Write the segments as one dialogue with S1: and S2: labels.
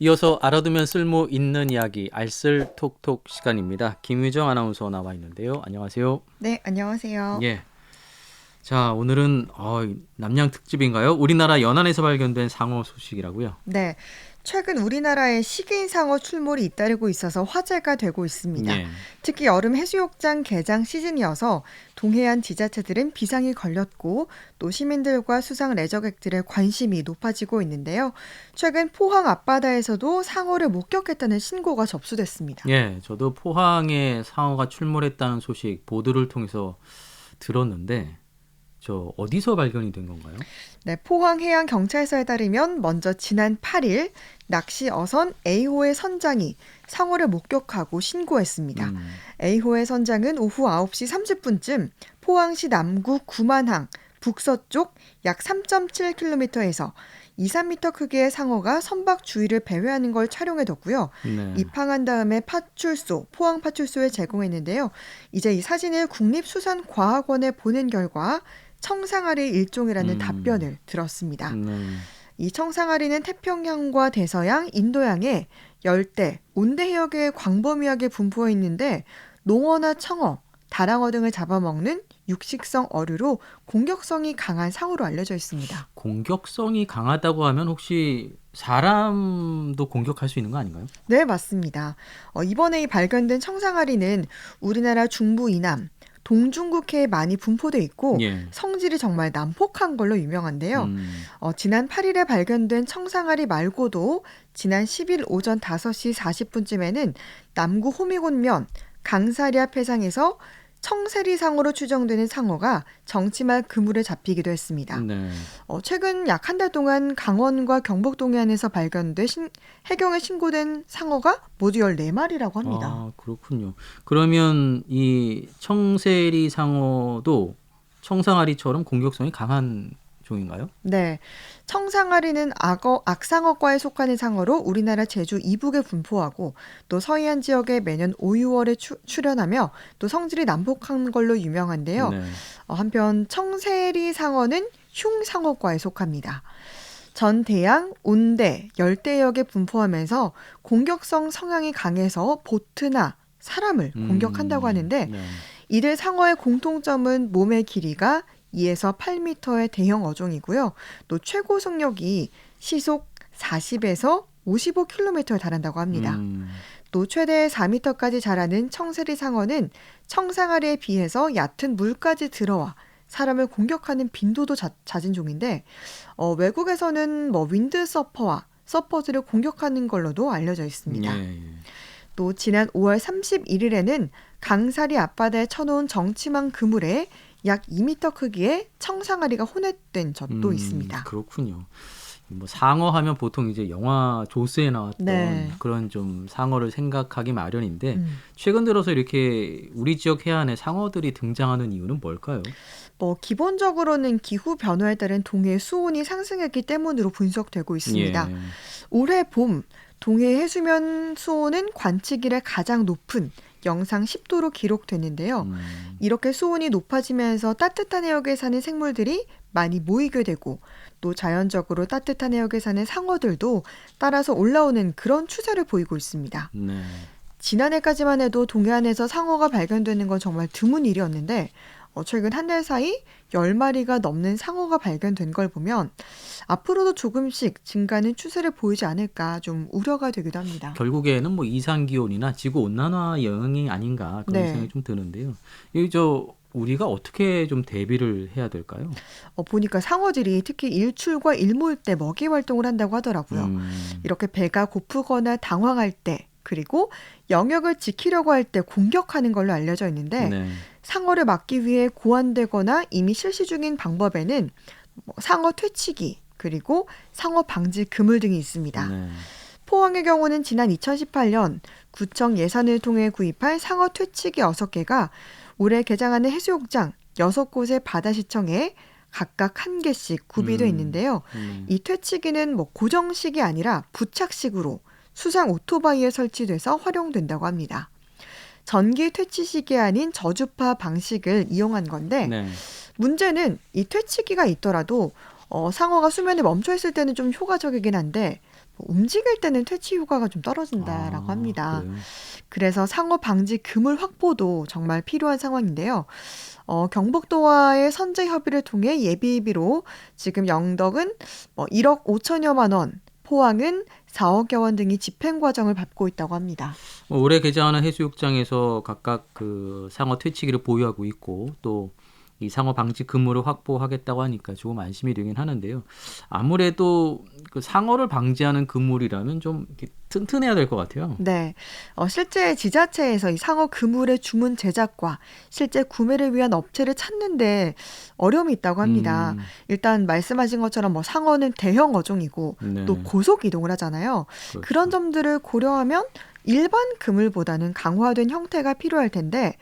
S1: 이어서 알아두면 쓸모 있는 이야기 알쓸톡톡 시간입니다. 김유정 아나운서 나와 있는데요. 안녕하세요.
S2: 네, 안녕하세요.
S1: 예. 자, 오늘은 남양 특집인가요? 우리나라 연안에서 발견된 상어 소식이라고요.
S2: 네, 최근 우리나라에 식인 상어 출몰이 잇따르고 있어서 화제가 되고 있습니다.
S1: 예.
S2: 특히 여름 해수욕장 개장 시즌이어서 동해안 지자체들은 비상이 걸렸고 또 시민들과 수상 레저객들의 관심이 높아지고 있는데요. 최근 포항 앞바다에서도 상어를 목격했다는 신고가 접수됐습니다.
S1: 예, 저도 포항에 상어가 출몰했다는 소식 보도를 통해서 들었는데 저 어디서 발견이 된 건가요?
S2: 네, 포항해양경찰서에 따르면 먼저 지난 8일 낚시 어선 A호의 선장이 상어를 목격하고 신고했습니다. A호의 선장은 오후 9시 30분쯤 포항시 남구 구만항 북서쪽 약 3.7km에서 2, 3m 크기의 상어가 선박 주위를 배회하는 걸 촬영해뒀고요.
S1: 네.
S2: 입항한 다음에 포항 파출소에 제공했는데요. 이제 이 사진을 국립수산과학원에 보낸 결과 청상아리의 일종이라는 답변을 들었습니다. 이 청상아리는 태평양과 대서양, 인도양에 열대, 온대 해역에 광범위하게 분포해 있는데 농어나 청어, 다랑어 등을 잡아먹는 육식성 어류로 공격성이 강한 상어로 알려져 있습니다.
S1: 공격성이 강하다고 하면 혹시 사람도 공격할 수 있는 거 아닌가요?
S2: 네, 맞습니다. 이번에 이 발견된 청상아리는 우리나라 중부 이남, 동중국해에 많이 분포돼 있고
S1: 예.
S2: 성질이 정말 난폭한 걸로 유명한데요. 지난 8일에 발견된 청상아리 말고도 지난 10일 오전 5시 40분쯤에는 남구 호미곶면 강사리 앞 해상에서 청세리상어로 추정되는 상어가 정치말 그물에 잡히기도 했습니다.
S1: 네.
S2: 최근 약 한 달 동안 강원과 경북 동해안에서 발견돼 해경에 신고된 상어가 모두 14마리라고 합니다.
S1: 아, 그렇군요. 그러면 이 청세리 상어도 청상아리처럼 공격성이 강한 종인가요?
S2: 네, 청상아리는 악상어과에 속하는 상어로 우리나라 제주 이북에 분포하고 또 서해안 지역에 매년 5, 6월에 출현하며 또 성질이 난폭한 걸로 유명한데요.
S1: 네.
S2: 한편 청세리 상어는 흉상어과에 속합니다. 전 대양, 온대, 열대역에 분포하면서 공격성 성향이 강해서 보트나 사람을 공격한다고 하는데
S1: 네.
S2: 이들 상어의 공통점은 몸의 길이가 2에서 8m의 대형 어종이고요. 또 최고 속력이 시속 40에서 55km에 달한다고 합니다. 또 최대 4m까지 자라는 청세리 상어는 청상아리에 비해서 얕은 물까지 들어와 사람을 공격하는 빈도도 잦은 종인데 외국에서는 윈드 서퍼들을 공격하는 걸로도 알려져 있습니다.
S1: 예.
S2: 또 지난 5월 31일에는 강사리 앞바다에 쳐놓은 정치망 그물에 약 2m 크기의 청상아리가 혼액된 적도 있습니다.
S1: 그렇군요. 뭐 상어 하면 보통 이제 영화 조스에 나왔던
S2: 네.
S1: 그런 좀 상어를 생각하기 마련인데 최근 들어서 이렇게 우리 지역 해안에 상어들이 등장하는 이유는 뭘까요?
S2: 기본적으로는 기후 변화에 따른 동해 수온이 상승했기 때문으로 분석되고 있습니다.
S1: 예.
S2: 올해 봄 동해 해수면 수온은 관측 이래 가장 높은 영상 10도로 기록됐는데요. 이렇게 수온이 높아지면서 따뜻한 해역에 사는 생물들이 많이 모이게 되고 또 자연적으로 따뜻한 해역에 사는 상어들도 따라서 올라오는 그런 추세를 보이고 있습니다.
S1: 네.
S2: 지난해까지만 해도 동해안에서 상어가 발견되는 건 정말 드문 일이었는데 최근 한 달 사이 10마리가 넘는 상어가 발견된 걸 보면 앞으로도 조금씩 증가하는 추세를 보이지 않을까 좀 우려가 되기도 합니다.
S1: 결국에는 뭐 이상기온이나 지구온난화 영향이 아닌가 그런
S2: 네.
S1: 생각이 좀 드는데요. 우리가 어떻게 좀 대비를 해야 될까요?
S2: 보니까 상어들이 특히 일출과 일몰 때 먹이 활동을 한다고 하더라고요. 이렇게 배가 고프거나 당황할 때 그리고 영역을 지키려고 할 때 공격하는 걸로 알려져 있는데
S1: 네.
S2: 상어를 막기 위해 고안되거나 이미 실시 중인 방법에는 상어 퇴치기 그리고 상어 방지 그물 등이 있습니다.
S1: 네.
S2: 포항의 경우는 지난 2018년 구청 예산을 통해 구입한 상어 퇴치기 6개가 올해 개장하는 해수욕장 6곳의 바다시청에 각각 1개씩 구비되어 있는데요. 이 퇴치기는 고정식이 아니라 부착식으로 수상 오토바이에 설치돼서 활용된다고 합니다. 전기 퇴치식이 아닌 저주파 방식을 이용한 건데
S1: 네.
S2: 문제는 이 퇴치기가 있더라도 상어가 수면에 멈춰 있을 때는 좀 효과적이긴 한데 움직일 때는 퇴치 효과가 좀 떨어진다라고 합니다.
S1: 그래요?
S2: 그래서 상어 방지 그물 확보도 정말 필요한 상황인데요. 경북도와의 선제 협의를 통해 예비비로 지금 영덕은 1억 5천여만 원, 포항은 4억여 원 등이 집행 과정을 밟고 있다고 합니다.
S1: 올해 개장하는 해수욕장에서 각각 그 상어 퇴치기를 보유하고 있고 또 이 상어 방지 그물을 확보하겠다고 하니까 조금 안심이 되긴 하는데요. 아무래도 그 상어를 방지하는 그물이라면 좀 이렇게 튼튼해야 될 것 같아요.
S2: 네, 실제 지자체에서 이 상어 그물의 주문 제작과 실제 구매를 위한 업체를 찾는데 어려움이 있다고 합니다.
S1: 음,
S2: 일단 말씀하신 것처럼 상어는 대형 어종이고 또
S1: 네,
S2: 고속 이동을 하잖아요. 그런
S1: 그렇죠.
S2: 점들을 고려하면 일반 그물보다는 강화된 형태가 필요할 텐데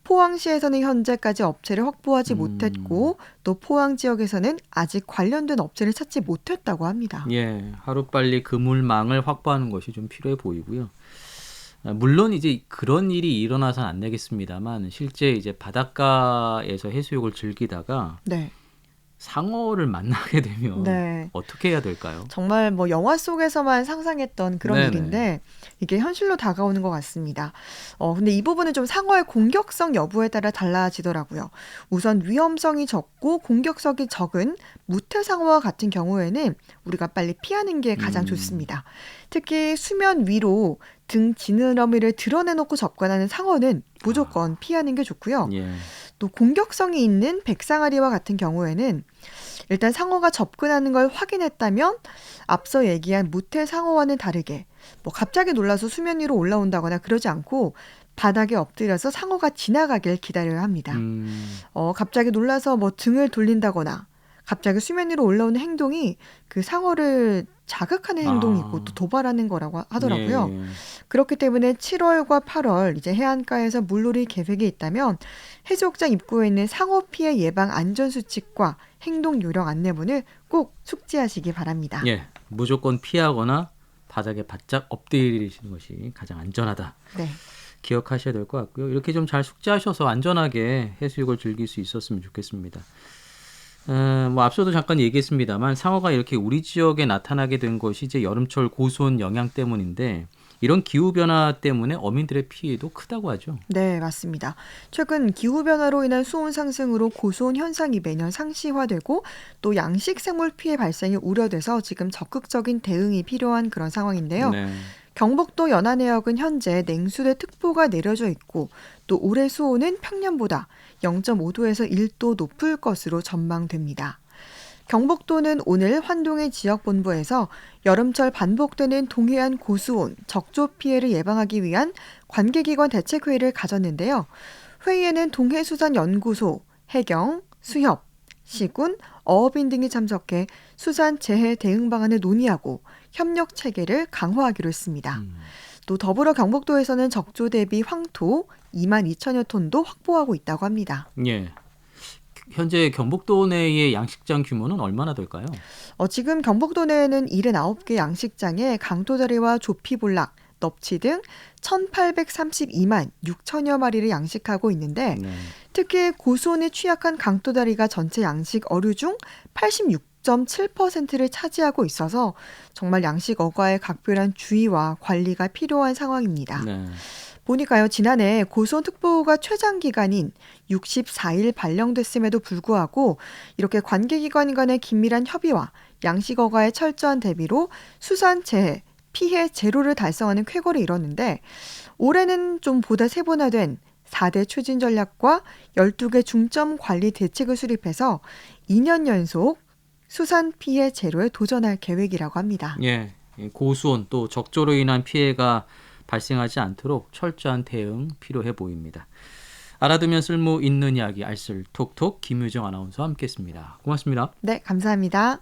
S2: 포항시에서는 현재까지 업체를 확보하지
S1: 음,
S2: 못했고 또 포항 지역에서는 아직 관련된 업체를 찾지 못했다고 합니다.
S1: 예, 하루빨리 그물망을 확보하는 것이 좀 필요해 보이고요. 물론 이제 그런 일이 일어나서는 안 되겠습니다만 실제 이제 바닷가에서 해수욕을 즐기다가
S2: 네.
S1: 상어를 만나게 되면
S2: 네.
S1: 어떻게 해야 될까요?
S2: 정말 영화 속에서만 상상했던 그런
S1: 네네.
S2: 일인데 이게 현실로 다가오는 것 같습니다. 근데 이 부분은 좀 상어의 공격성 여부에 따라 달라지더라고요. 우선 위험성이 적고 공격성이 적은 무태상어와 같은 경우에는 우리가 빨리 피하는 게 가장
S1: 음,
S2: 좋습니다. 특히 수면 위로 등 지느러미를 드러내놓고 접근하는 상어는
S1: 아,
S2: 무조건 피하는 게 좋고요.
S1: 예.
S2: 또 공격성이 있는 백상아리와 같은 경우에는 일단 상어가 접근하는 걸 확인했다면 앞서 얘기한 무태 상어와는 다르게 갑자기 놀라서 수면 위로 올라온다거나 그러지 않고 바닥에 엎드려서 상어가 지나가길 기다려야 합니다.
S1: 음,
S2: 갑자기 놀라서 등을 돌린다거나 갑자기 수면 위로 올라오는 행동이 그 상어를 자극하는 행동이고 또
S1: 아,
S2: 도발하는 거라고
S1: 예,
S2: 하더라고요.
S1: 예.
S2: 그렇기 때문에 7월과 8월 이제 해안가에서 물놀이 계획이 있다면 해수욕장 입구에 있는 상어 피해 예방 안전 수칙과 행동 요령 안내문을 꼭 숙지하시기 바랍니다.
S1: 예, 무조건 피하거나 바닥에 바짝 엎드리시는 것이 가장 안전하다.
S2: 네.
S1: 기억하셔야 될 것 같고요. 이렇게 좀 잘 숙지하셔서 안전하게 해수욕을 즐길 수 있었으면 좋겠습니다. 뭐 앞서도 잠깐 얘기했습니다만 상어가 이렇게 우리 지역에 나타나게 된 것이 이제 여름철 고수온 영향 때문인데 이런 기후 변화 때문에 어민들의 피해도 크다고 하죠.
S2: 네, 맞습니다. 최근 기후변화로 인한 수온 상승으로 고수온 현상이 매년 상시화되고 또 양식 생물 피해 발생이 우려돼서 지금 적극적인 대응이 필요한 그런 상황인데요.
S1: 네.
S2: 경북도 연안해역은 현재 냉수대 특보가 내려져 있고 또 올해 수온은 평년보다 0.5도에서 1도 높을 것으로 전망됩니다. 경북도는 오늘 환동의 지역본부에서 여름철 반복되는 동해안 고수온, 적조 피해를 예방하기 위한 관계기관 대책회의를 가졌는데요. 회의에는 동해수산연구소, 해경, 수협, 시군, 어업인 등이 참석해 수산 재해 대응 방안을 논의하고 협력 체계를 강화하기로 했습니다.
S1: 음,
S2: 또 더불어 경북도에서는 적조 대비 황토 2만 2천여 톤도 확보하고 있다고 합니다.
S1: 예. 현재 경북도 내의 양식장 규모는 얼마나 될까요?
S2: 지금 경북도 내에는 79개 양식장에 강토다리와 조피볼락, 넙치 등 1,832만 6천여 마리를 양식하고 있는데
S1: 네.
S2: 특히 고수온에 취약한 강토다리가 전체 양식 어류 중 86.7%를 차지하고 있어서 정말 양식 어과에 각별한 주의와 관리가 필요한 상황입니다.
S1: 네.
S2: 보니까요, 지난해 고수온특보가 최장 기간인 64일 발령됐음에도 불구하고 이렇게 관계기관 간의 긴밀한 협의와 양식어가의 철저한 대비로 수산 재해, 피해 제로를 달성하는 쾌거를 이뤘는데 올해는 좀 보다 세분화된 4대 추진 전략과 12개 중점 관리 대책을 수립해서 2년 연속 수산 피해 제로에 도전할 계획이라고 합니다.
S1: 예. 이 고수온 또 적조로 인한 피해가 발생하지 않도록 철저한 대응 필요해 보입니다. 알아두면 쓸모 있는 이야기 알쓸 톡톡 김유정 아나운서와 함께했습니다. 고맙습니다.
S2: 네, 감사합니다.